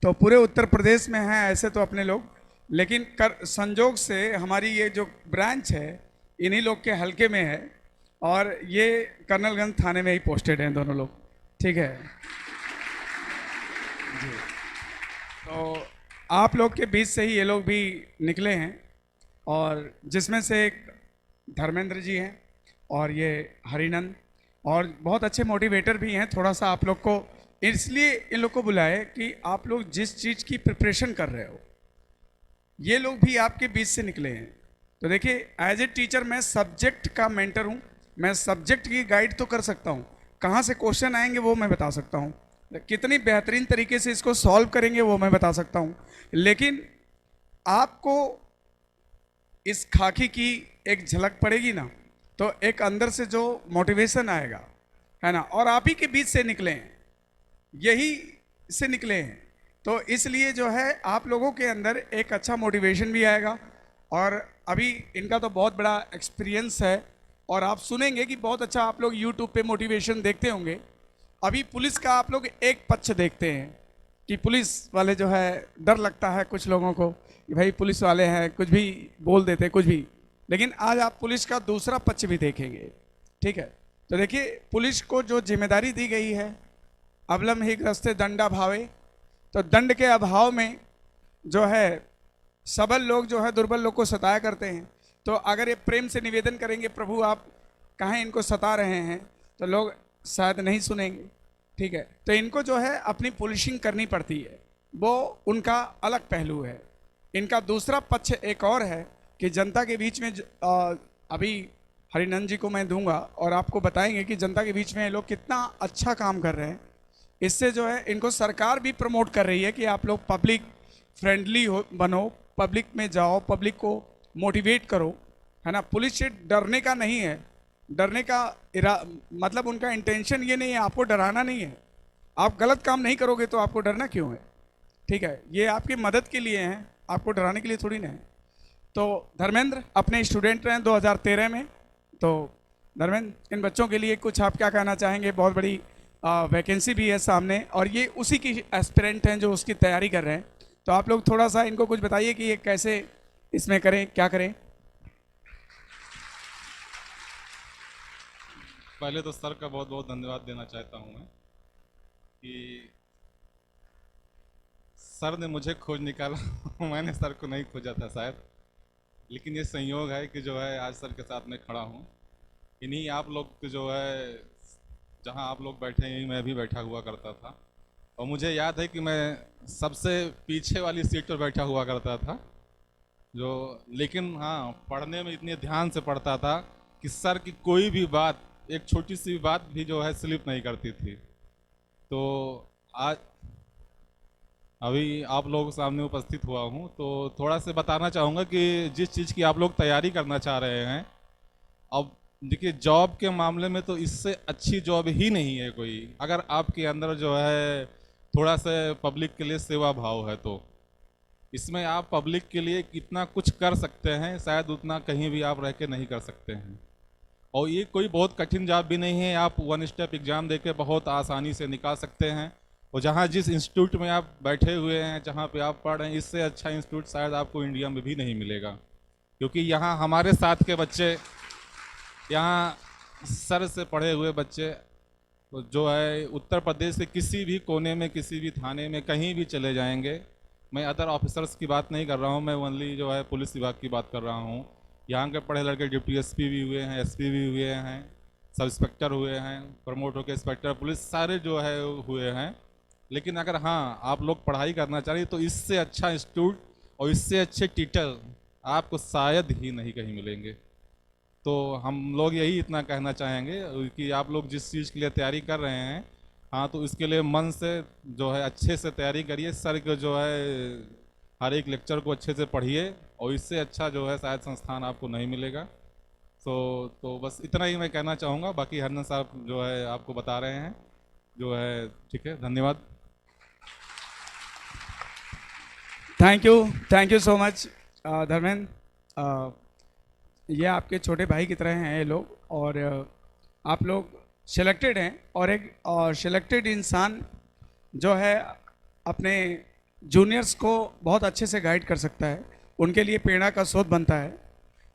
तो पूरे उत्तर प्रदेश में हैं ऐसे तो अपने लोग, लेकिन कर संजोग से हमारी ये जो ब्रांच है इन्हीं लोग के हलके में है, और ये कर्नलगंज थाने में ही पोस्टेड हैं दोनों लोग। ठीक है जी। तो आप लोग के बीच से ही ये लोग भी निकले हैं, और जिसमें से एक धर्मेंद्र जी हैं और ये हरिनंद, और बहुत अच्छे मोटिवेटर भी हैं। थोड़ा सा आप लोग को इसलिए इन लोग को बुलाए कि आप लोग जिस चीज़ की प्रिपरेशन कर रहे हो ये लोग भी आपके बीच से निकले हैं। तो देखिए, एज ए टीचर मैं सब्जेक्ट का मेंटर हूँ, मैं सब्जेक्ट की गाइड तो कर सकता हूँ, कहाँ से क्वेश्चन आएंगे वो मैं बता सकता हूँ, कितनी बेहतरीन तरीके से इसको सॉल्व करेंगे वो मैं बता सकता हूँ, लेकिन आपको इस खाकी की एक झलक पड़ेगी ना, तो एक अंदर से जो मोटिवेशन आएगा, है ना, और आप ही के बीच से निकले हैं, यही से निकले हैं, तो इसलिए जो है आप लोगों के अंदर एक अच्छा मोटिवेशन भी आएगा। और अभी इनका तो बहुत बड़ा एक्सपीरियंस है, और आप सुनेंगे कि बहुत अच्छा आप लोग यूट्यूब पे मोटिवेशन देखते होंगे। अभी पुलिस का आप लोग एक पक्ष देखते हैं कि पुलिस वाले जो है, डर लगता है कुछ लोगों को कि भाई पुलिस वाले हैं कुछ भी बोल देते हैं कुछ भी, लेकिन आज आप पुलिस का दूसरा पक्ष भी देखेंगे। ठीक है, तो देखिए, पुलिस को जो जिम्मेदारी दी गई है, अबलम ही ग्रस्ते दंडा भावे, तो दंड के अभाव में जो है सबल लोग जो है दुर्बल लोग को सताया करते हैं। तो अगर ये प्रेम से निवेदन करेंगे, प्रभु आप कहाँ इनको सता रहे हैं, तो लोग शायद नहीं सुनेंगे। ठीक है, तो इनको जो है अपनी पुलिसिंग करनी पड़ती है, वो उनका अलग पहलू है। इनका दूसरा पक्ष एक और है कि जनता के बीच में अभी हरिनंद जी को मैं दूंगा और आपको बताएंगे कि जनता के बीच में ये लोग कितना अच्छा काम कर रहे हैं। इससे जो है इनको सरकार भी प्रमोट कर रही है कि आप लोग पब्लिक फ्रेंडली हो बनो, पब्लिक में जाओ, पब्लिक को मोटिवेट करो, है ना। पुलिस से डरने का नहीं है, डरने का मतलब उनका इंटेंशन ये नहीं है, आपको डराना नहीं है। आप गलत काम नहीं करोगे तो आपको डरना क्यों है। ठीक है, ये आपकी मदद के लिए हैं, आपको डराने के लिए थोड़ी ना है। तो धर्मेंद्र अपने स्टूडेंट रहे 2013 में, तो धर्मेंद्र इन बच्चों के लिए कुछ आप क्या कहना चाहेंगे। बहुत बड़ी वैकेंसी भी है सामने, और ये उसी की एस्पिरेंट हैं जो उसकी तैयारी कर रहे हैं, तो आप लोग थोड़ा सा इनको कुछ बताइए कि ये कैसे इसमें करें, क्या करें। पहले तो सर का बहुत बहुत धन्यवाद देना चाहता हूँ मैं कि सर ने मुझे खोज निकाला मैंने सर को नहीं खोजा था शायद, लेकिन ये संयोग है कि जो है आज सर के साथ मैं खड़ा हूँ। इन्हीं आप लोग के जो है, जहाँ आप लोग बैठे हैं मैं भी बैठा हुआ करता था, और मुझे याद है कि मैं सबसे पीछे वाली सीट पर बैठा हुआ करता था, जो लेकिन हाँ पढ़ने में इतने ध्यान से पढ़ता था कि सर की कोई भी बात, एक छोटी सी बात भी जो है स्लिप नहीं करती थी। तो आज अभी आप लोग सामने उपस्थित हुआ हूँ तो थोड़ा से बताना चाहूँगा कि जिस चीज़ की आप लोग तैयारी करना चाह रहे हैं, अब देखिए जॉब के मामले में तो इससे अच्छी जॉब ही नहीं है कोई, अगर आपके अंदर जो है थोड़ा सा पब्लिक के लिए सेवा भाव है तो इसमें आप पब्लिक के लिए कितना कुछ कर सकते हैं, शायद उतना कहीं भी आप रह के नहीं कर सकते हैं। और ये कोई बहुत कठिन जॉब भी नहीं है, आप वन स्टेप एग्ज़ाम देके बहुत आसानी से निकाल सकते हैं। और जहाँ जिस इंस्टीट्यूट में आप बैठे हुए हैं, जहाँ पे आप पढ़ रहे हैं, इससे अच्छा इंस्टीट्यूट शायद आपको इंडिया में भी नहीं मिलेगा, क्योंकि यहाँ हमारे साथ के बच्चे, यहाँ सर से पढ़े हुए बच्चे तो जो है उत्तर प्रदेश के किसी भी कोने में, किसी भी थाने में, कहीं भी चले जाएंगे। मैं अदर ऑफिसर्स की बात नहीं कर रहा हूँ, मैं ओनली जो है पुलिस विभाग की बात कर रहा हूँ। यहाँ के पढ़े लड़के डिप्टी एसपी भी हुए हैं, एसपी भी हुए हैं, सब इंस्पेक्टर हुए हैं, प्रमोट होकर इंस्पेक्टर, पुलिस सारे जो है हुए हैं। लेकिन अगर हाँ आप लोग पढ़ाई करना चाह रहे तो इससे अच्छा इंस्टीट्यूट और इससे अच्छे टीचर आपको शायद ही नहीं कहीं मिलेंगे। तो हम लोग यही इतना कहना चाहेंगे कि आप लोग जिस चीज़ के लिए तैयारी कर रहे हैं, हाँ तो इसके लिए मन से जो है अच्छे से तैयारी करिए, सर को जो है हर एक लेक्चर को अच्छे से पढ़िए, और इससे अच्छा जो है शायद संस्थान आपको नहीं मिलेगा। तो बस इतना ही मैं कहना चाहूँगा, बाकी हरनन साहब जो है आपको बता रहे हैं जो है। ठीक है, धन्यवाद। Thank you so much Dharmendra. ये आपके छोटे भाई की तरह हैं ये लोग, और आप लोग सिलेक्टेड हैं, और एक सिलेक्टेड इंसान जो है अपने जूनियर्स को बहुत अच्छे से गाइड कर सकता है, उनके लिए प्रेरणा का स्रोत बनता है।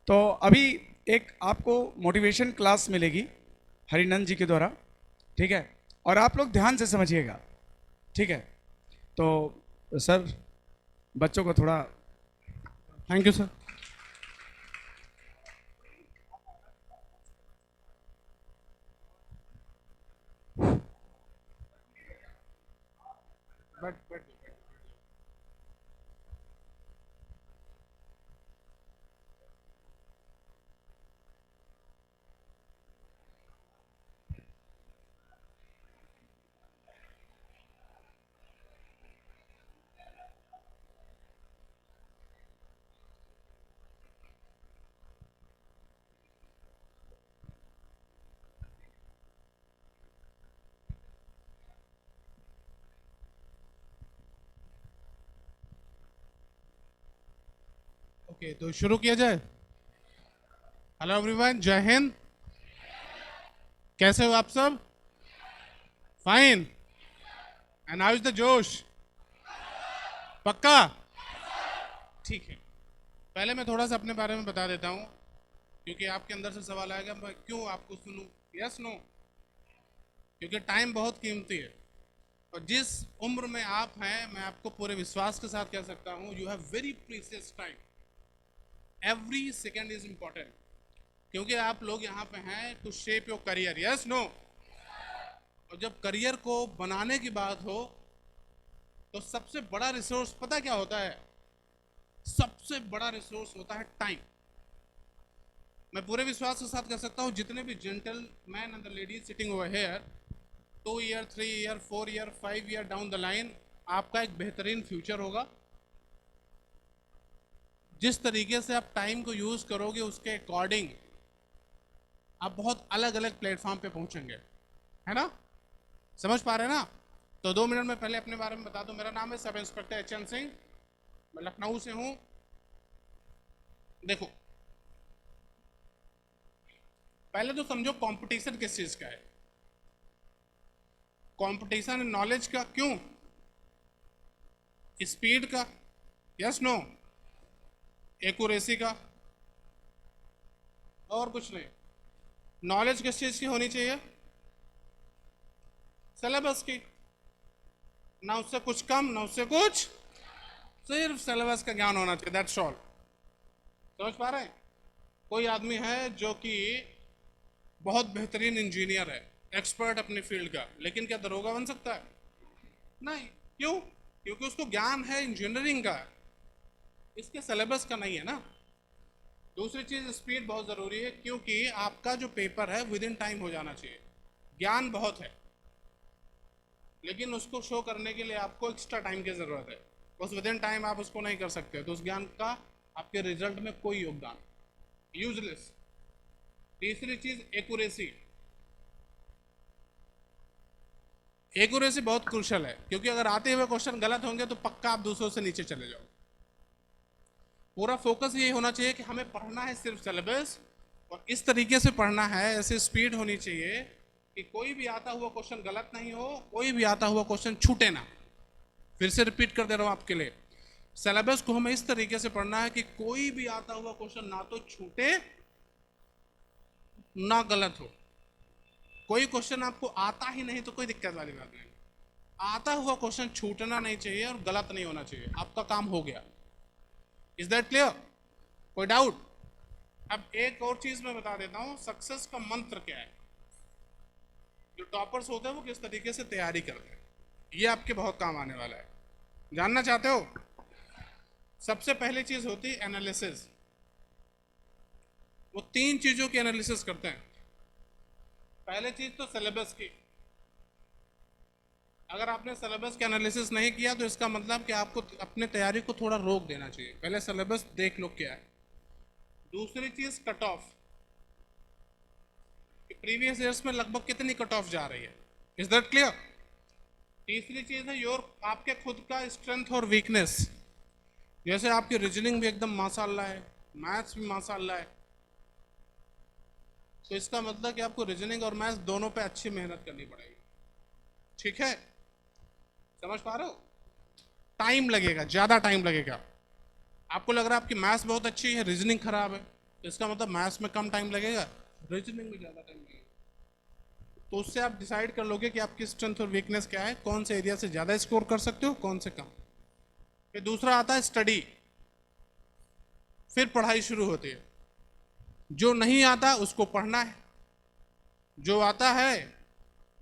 तो अभी एक आपको मोटिवेशन क्लास मिलेगी हरिनंद जी के द्वारा, ठीक है? और आप लोग ध्यान से समझिएगा, ठीक है? तो सर, बच्चों को थोड़ा। Thank you sir. ओके, तो शुरू किया जाए। हेलो एवरीवन, जय हिंद। कैसे हो आप सब? Fine. And how is the जोश? पक्का? ठीक है। पहले मैं थोड़ा सा अपने बारे में बता देता हूँ, क्योंकि आपके अंदर से सवाल आएगा मैं क्यों आपको सुनूं। Yes no? क्योंकि टाइम बहुत कीमती है, और जिस उम्र में आप हैं, मैं आपको पूरे विश्वास के साथ कह सकता हूँ, you have very precious time. Every second is important, क्योंकि आप लोग यहाँ पे हैं to shape your career. Yes no? और जब करियर को बनाने की बात हो, तो सबसे बड़ा रिसोर्स पता क्या होता है? सबसे बड़ा रिसोर्स होता है टाइम। मैं पूरे विश्वास के साथ कह सकता हूँ, जितने भी gentle man and the ladies sitting over here, 2 year, 3 year, 4 year, 5 year down the line आपका एक बेहतरीन फ्यूचर होगा। जिस तरीके से आप टाइम को यूज करोगे, उसके अकॉर्डिंग आप बहुत अलग अलग प्लेटफॉर्म पे पहुंचेंगे, है ना? समझ पा रहे हैं ना? तो 2 मिनट में पहले अपने बारे में बता दूं। मेरा नाम है सब इंस्पेक्टर एचएन सिंह, मैं लखनऊ से हूं। देखो, पहले तो समझो कंपटीशन किस चीज का है। कंपटीशन नॉलेज का। क्यों? स्पीड का। Yes no? एक्यूरेसी का, और कुछ नहीं। नॉलेज किस चीज की होनी चाहिए? सिलेबस की। ना उससे कुछ कम, ना उससे कुछ, सिर्फ सिलेबस का ज्ञान होना चाहिए, दैट्स ऑल। समझ पा रहे हैं? कोई आदमी है जो कि बहुत बेहतरीन इंजीनियर है, एक्सपर्ट अपनी फील्ड का, लेकिन क्या दरोगा बन सकता है? नहीं। क्यों? क्योंकि उसको ज्ञान है इंजीनियरिंग का, इसके सिलेबस का नहीं है ना। दूसरी चीज, स्पीड बहुत जरूरी है, क्योंकि आपका जो पेपर है विद इन टाइम हो जाना चाहिए। ज्ञान बहुत है, लेकिन उसको शो करने के लिए आपको एक्स्ट्रा टाइम की जरूरत है। बस विद इन टाइम आप उसको नहीं कर सकते, तो उस ज्ञान का आपके रिजल्ट में कोई योगदान, यूजलेस। तीसरी चीज, एक्यूरेसी। एक्यूरेसी बहुत क्रूशल है, क्योंकि अगर आते हुए क्वेश्चन गलत होंगे तो पक्का आप दूसरों से नीचे चले जाओ। पूरा फोकस यही होना चाहिए कि हमें पढ़ना है सिर्फ सिलेबस, और इस तरीके से पढ़ना है, ऐसी स्पीड होनी चाहिए कि कोई भी आता हुआ क्वेश्चन गलत नहीं हो, कोई भी आता हुआ क्वेश्चन छूटे ना। फिर से रिपीट कर दे रहा हूं आपके लिए, सिलेबस को हमें इस तरीके से पढ़ना है कि कोई भी आता हुआ क्वेश्चन ना तो छूटे ना गलत हो। कोई क्वेश्चन आपको आता ही नहीं तो कोई दिक्कत वाली बात नहीं, आता हुआ क्वेश्चन छूटना नहीं चाहिए और गलत नहीं होना चाहिए, आपका काम हो गया। Is that clear? कोई डाउट? अब एक और चीज मैं बता देता हूं, सक्सेस का मंत्र क्या है। जो टॉपर्स होते हैं वो किस तरीके से तैयारी करते हैं, ये आपके बहुत काम आने वाला है। जानना चाहते हो? सबसे पहली चीज होती है एनालिसिस। वो 3 चीजों की एनालिसिस करते हैं। पहले चीज तो सिलेबस की। अगर आपने सिलेबस की एनालिसिस नहीं किया तो इसका मतलब कि आपको अपने तैयारी को थोड़ा रोक देना चाहिए, पहले सिलेबस देख लो क्या है। दूसरी चीज कट ऑफ, प्रीवियस ईयर्स में लगभग कितनी कट ऑफ जा रही है। Is that clear? तीसरी चीज है योर, आपके खुद का स्ट्रेंथ और वीकनेस। जैसे आपकी रीजनिंग भी एकदम माशाल्लाह है, मैथ्स भी माशाल्लाह है, तो इसका मतलब कि आपको रीजनिंग और मैथ्स दोनों पे अच्छी मेहनत करनी पड़ेगी। ठीक है? समझ पा रहे हो? टाइम लगेगा, ज़्यादा टाइम लगेगा। आपको लग रहा है आपकी मैथ्स बहुत अच्छी है, रीजनिंग खराब है, तो इसका मतलब मैथ्स में कम टाइम लगेगा, रीजनिंग में ज़्यादा टाइम लगेगा। तो उससे आप डिसाइड कर लोगे कि आपकी स्ट्रेंथ और वीकनेस क्या है, कौन से एरिया से ज़्यादा स्कोर कर सकते हो, कौन से कम। फिर दूसरा आता है स्टडी, फिर पढ़ाई शुरू होती है। जो नहीं आता उसको पढ़ना है, जो आता है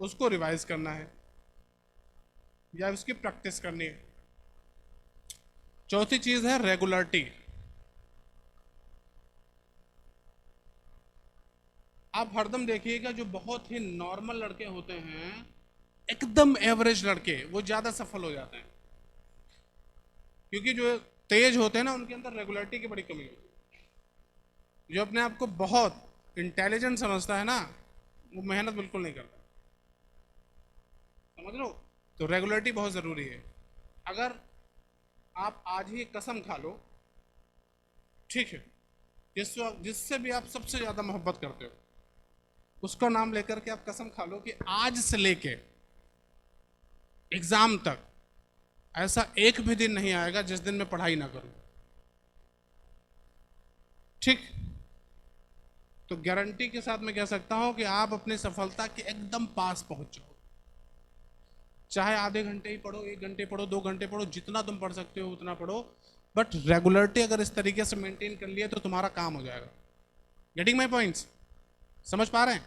उसको रिवाइज करना है या उसकी प्रैक्टिस करनी है। चौथी चीज है रेगुलरिटी। आप हरदम देखिएगा जो बहुत ही नॉर्मल लड़के होते हैं, एकदम एवरेज लड़के, वो ज्यादा सफल हो जाते हैं, क्योंकि जो तेज होते हैं ना उनके अंदर रेगुलरिटी की बड़ी कमी होती है। जो अपने आप को बहुत इंटेलिजेंट समझता है ना, वो मेहनत बिल्कुल नहीं करता, समझ लो। तो रेगुलरिटी बहुत जरूरी है। अगर आप आज ही कसम खा लो, ठीक है, जिससे भी आप सबसे ज्यादा मोहब्बत करते हो उसका नाम लेकर के आप कसम खा लो कि आज से लेके एग्जाम तक ऐसा एक भी दिन नहीं आएगा जिस दिन मैं पढ़ाई ना करूं, ठीक। तो गारंटी के साथ मैं कह सकता हूं कि आप अपनी सफलता के एकदम पास पहुंच जाओ। चाहे आधे घंटे ही पढ़ो, 1 घंटे पढ़ो, 2 घंटे पढ़ो, जितना तुम पढ़ सकते हो उतना पढ़ो, बट रेगुलरिटी अगर इस तरीके से मेंटेन कर लिया तो तुम्हारा काम हो जाएगा। Getting my points? समझ पा रहे हैं?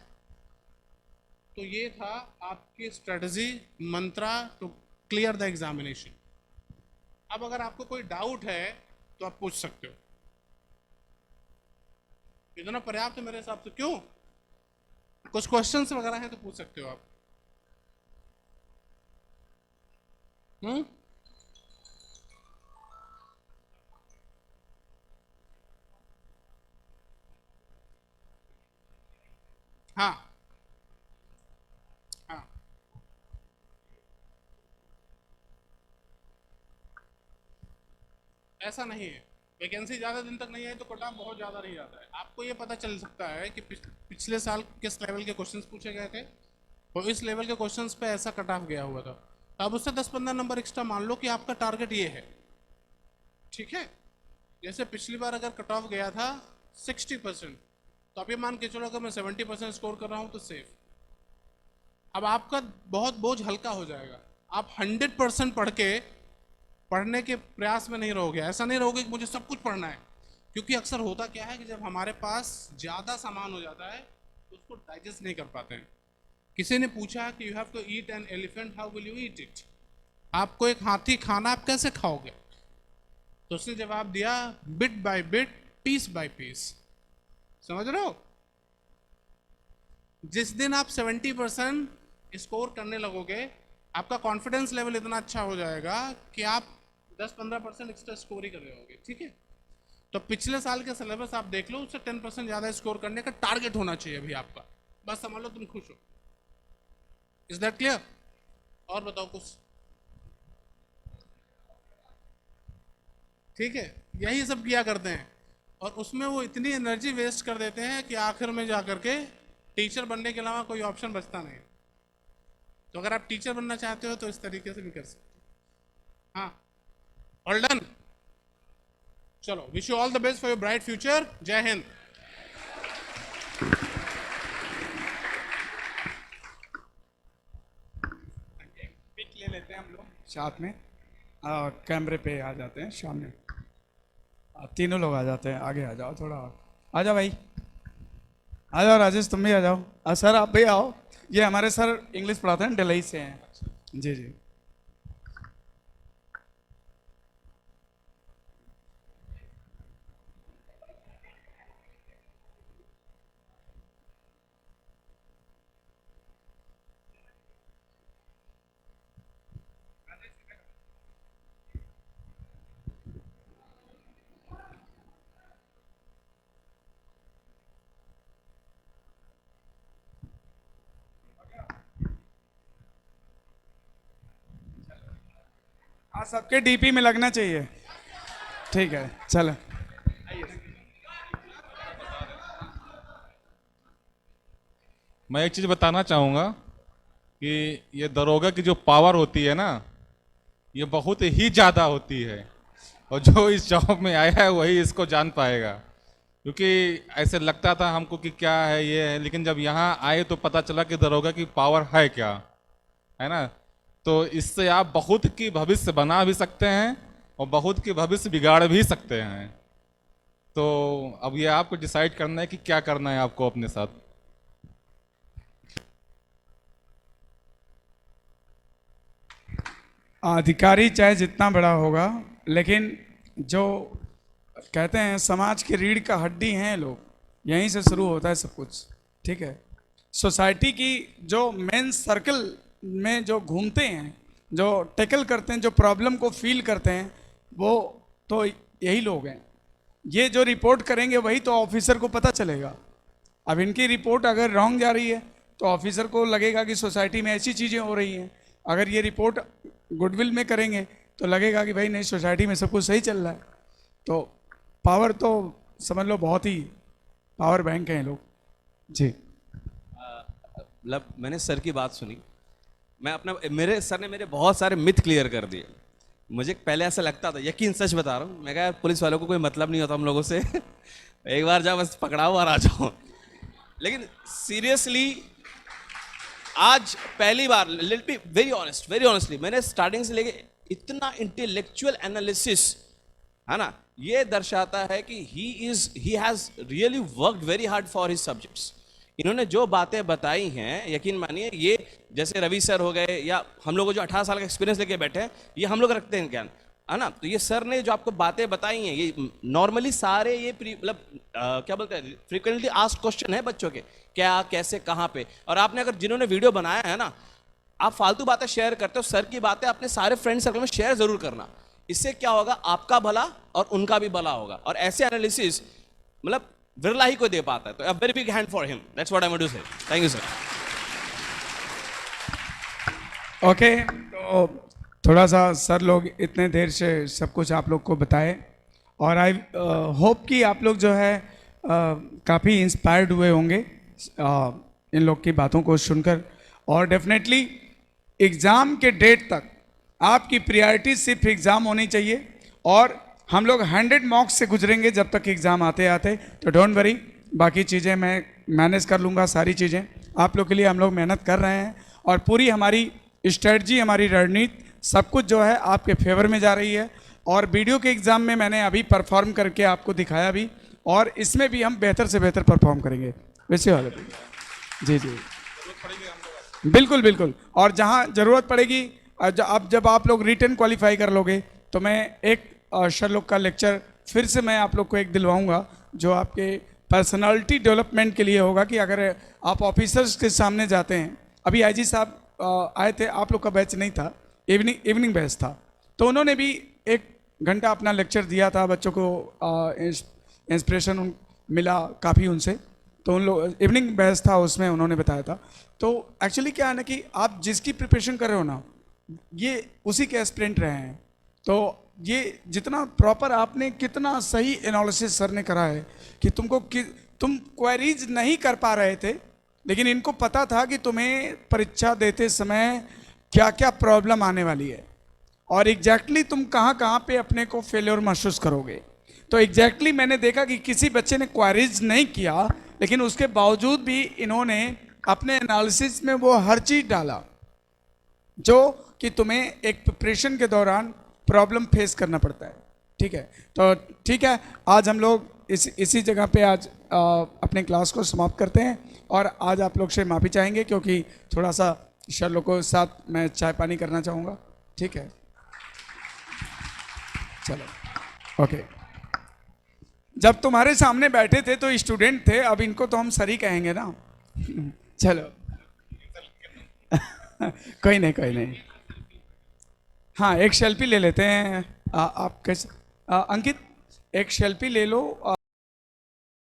तो ये था आपकी strategy, mantra to clear the examination. अब अगर आपको कोई डाउट है तो आप पूछ सकते हो। इतना पर्याप्त है मेरे हिसाब से। क्यों? कुछ क्वेश्चंस वगैरह हैं तो पूछ सकते हो आप। हम्म, हाँ हाँ, ऐसा नहीं है। वैकेंसी ज़्यादा दिन तक नहीं आई तो कट ऑफ बहुत ज़्यादा नहीं जाता है। आपको ये पता चल सकता है कि पिछले साल किस लेवल के क्वेश्चंस पूछे गए थे और इस लेवल के क्वेश्चंस पे ऐसा कट ऑफ गया हुआ था। अब उससे 10-15 नंबर एक्स्ट्रा मान लो कि आपका टारगेट ये है, ठीक है। जैसे पिछली बार अगर कट ऑफ गया था 60%, तो आप ये मान के चलो अगर मैं 70% स्कोर कर रहा हूँ तो सेफ। अब आपका बहुत बोझ हल्का हो जाएगा। आप 100% पढ़ने के प्रयास में नहीं रहोगे। ऐसा नहीं रहोगे कि मुझे सब कुछ पढ़ना है, क्योंकि अक्सर होता क्या है कि जब हमारे पास ज़्यादा सामान हो जाता है तो उसको डाइजेस्ट नहीं कर पाते हैं। किसी ने पूछा कि you have to eat an elephant, how will you eat it? आपको एक हाथी खाना, आप कैसे खाओगे? तो उसने जवाब दिया, bit by bit, piece by piece. समझ रहे हो? जिस दिन आप 70% स्कोर करने लगोगे, आपका कॉन्फिडेंस लेवल इतना अच्छा हो जाएगा कि आप 10-15% एक्स्ट्रा स्कोर ही कर रहे होगे, ठीक है। तो पिछले साल के सिलेबस आप देख लो, उससे 10% ज़्यादा स्कोर करने का टारगेट होना चाहिए अभी आपका। बस समझ लो तुम खुश हो। Is that clear? और बताओ कुछ। ठीक है, यही सब किया करते हैं और उसमें वो इतनी एनर्जी वेस्ट कर देते हैं कि आखिर में जाकर के टीचर बनने के अलावा कोई ऑप्शन बचता नहीं। तो अगर आप टीचर बनना चाहते हो तो इस तरीके से भी कर सकते हो। हाँ, ऑल डन। चलो, wish you all the best for your bright future. जय हिंद। पिक ले लेते हैं हम लोग साथ में, और कैमरे पे आ जाते हैं सामने। तीनों लोग आ जाते हैं, आगे आ जाओ थोड़ा और। आ जाओ भाई, आ जाओ राजेश, तुम भी आ जाओ। सर आप भी आओ। ये हमारे सर इंग्लिश पढ़ाते हैं, डेलही से हैं। जी जी। हाँ, सबके डीपी में लगना चाहिए। ठीक है, चलो। मैं एक चीज़ बताना चाहूँगा कि ये दरोगा की जो पावर होती है ना, ये बहुत ही ज़्यादा होती है, और जो इस जॉब में आया है वही इसको जान पाएगा। क्योंकि ऐसे लगता था हमको कि क्या है ये है, लेकिन जब यहाँ आए तो पता चला कि दरोगा की पावर है क्या, है ना। तो इससे आप बहुत की भविष्य बना भी सकते हैं और बहुत की भविष्य बिगाड़ भी सकते हैं। तो अब ये आपको डिसाइड करना है कि क्या करना है आपको अपने साथ। अधिकारी चाहे जितना बड़ा होगा, लेकिन जो कहते हैं समाज की रीढ़ का हड्डी हैं लोग, यहीं से शुरू होता है सब कुछ। ठीक है, सोसाइटी की जो मेन सर्कल में जो घूमते हैं, जो टैकल करते हैं, जो प्रॉब्लम को फील करते हैं, वो तो यही लोग हैं। ये जो रिपोर्ट करेंगे वही तो ऑफिसर को पता चलेगा। अब इनकी रिपोर्ट अगर रॉन्ग जा रही है तो ऑफिसर को लगेगा कि सोसाइटी में ऐसी चीज़ें हो रही हैं। अगर ये रिपोर्ट गुडविल में करेंगे तो लगेगा कि भाई नहीं, सोसाइटी में सब कुछ सही चल रहा है। तो पावर तो समझ लो बहुत ही पावर बैंक हैं ये लोग जी। मतलब मैंने सर की बात सुनी, मैं अपना मेरे सर ने मेरे बहुत सारे मिथ क्लियर कर दिए। मुझे पहले ऐसा लगता था, यकीन सच बता रहा हूँ, मैं कहा यार पुलिस वालों को कोई मतलब नहीं होता हम लोगों से एक बार जाओ बस पकड़ाओ और आ जाओ। लेकिन सीरियसली आज पहली बार, लेट बी वेरी ऑनेस्टली, मैंने स्टार्टिंग से लेके इतना इंटेलेक्चुअल एनालिसिस, है ना, ये दर्शाता है कि he has really worked very hard for his subjects. इन्होंने जो बातें बताई हैं, यकीन मानिए, ये जैसे रवि सर हो गए या हम लोग जो 18 साल का एक्सपीरियंस लेके बैठे हैं, ये हम लोग रखते हैं ज्ञान, है ना। तो ये सर ने जो आपको बातें बताई हैं, ये नॉर्मली सारे ये मतलब क्या बोलते हैं, फ्रीक्वेंटली आस्क्ड क्वेश्चन है बच्चों के, क्या कैसे कहाँ पे। और आपने अगर जिन्होंने वीडियो बनाया है ना, आप फालतू बातें शेयर करते हो, सर की बातें अपने सारे फ्रेंड सर्कल में शेयर जरूर करना। इससे क्या होगा, आपका भला और उनका भी भला होगा। और ऐसे एनालिसिस मतलब विरला ही कोई दे पाता है। तो a very big hand for him, that's what I want to say. Thank you sir. Okay, तो थोड़ा सा सर लोग इतने देर से सब कुछ आप लोग को बताए, और आई होप कि आप लोग जो है काफ़ी इंस्पायर्ड हुए होंगे इन लोग की बातों को सुनकर। और डेफिनेटली एग्ज़ाम के डेट तक आपकी प्रायोरिटी सिर्फ एग्ज़ाम होनी चाहिए, और हम लोग 100 मार्क्स से गुजरेंगे जब तक एग्ज़ाम आते आते। तो डोंट वरी, बाकी चीज़ें मैं मैनेज कर लूँगा। सारी चीज़ें आप लोग के लिए हम लोग मेहनत कर रहे हैं, और पूरी हमारी स्ट्रेटजी, हमारी रणनीति, सब कुछ जो है आपके फेवर में जा रही है। और वीडियो के एग्ज़ाम में मैंने अभी परफॉर्म करके आपको दिखाया भी, और इसमें भी हम बेहतर से बेहतर परफॉर्म करेंगे। वैसे वाले जी जी बिल्कुल बिल्कुल। और जहाँ ज़रूरत पड़ेगी, अब जब आप लोग रिटन क्वालिफाई कर लोगे तो मैं एक शर्लॉक का लेक्चर फिर से मैं आप लोग को एक दिलवाऊंगा, जो आपके पर्सनालिटी डेवलपमेंट के लिए होगा। कि अगर आप ऑफिसर्स के सामने जाते हैं, अभी आईजी साहब आए थे, आप लोग का बैच नहीं था, इवनिंग बैच था, तो उन्होंने भी 1 घंटा अपना लेक्चर दिया था। बच्चों को इंस्पिरेशन मिला काफ़ी उनसे, तो उन लोग इवनिंग बैच था, उसमें उन्होंने बताया था। तो एक्चुअली क्या है ना, कि आप जिसकी प्रिपरेशन कर रहे हो ना, ये उसी के एस्पिरेंट रहे हैं। तो ये जितना प्रॉपर आपने, कितना सही एनालिसिस सर ने करा है कि तुम क्वेरीज नहीं कर पा रहे थे, लेकिन इनको पता था कि तुम्हें परीक्षा देते समय क्या क्या प्रॉब्लम आने वाली है, और एग्जैक्टली तुम कहाँ कहाँ पे अपने को फेल्योर महसूस करोगे। तो एग्जैक्टली मैंने देखा कि किसी बच्चे ने क्वेरीज नहीं किया, लेकिन उसके बावजूद भी इन्होंने अपने एनालिसिस में वो हर चीज़ डाला जो कि तुम्हें एक प्रिपरेशन के दौरान प्रॉब्लम फेस करना पड़ता है। ठीक है, तो ठीक है, आज हम लोग इसी जगह पे आज अपने क्लास को समाप्त करते हैं। और आज आप लोग से माफ़ी चाहेंगे, क्योंकि थोड़ा सा शर्लॉक के साथ मैं चाय पानी करना चाहूँगा। ठीक है, चलो ओके। जब तुम्हारे सामने बैठे थे तो स्टूडेंट थे, अब इनको तो हम सर ही कहेंगे ना। चलो कोई नहीं। हाँ, एक सेल्फी ले लेते हैं। आप कैसे अंकित, एक सेल्फी ले लो।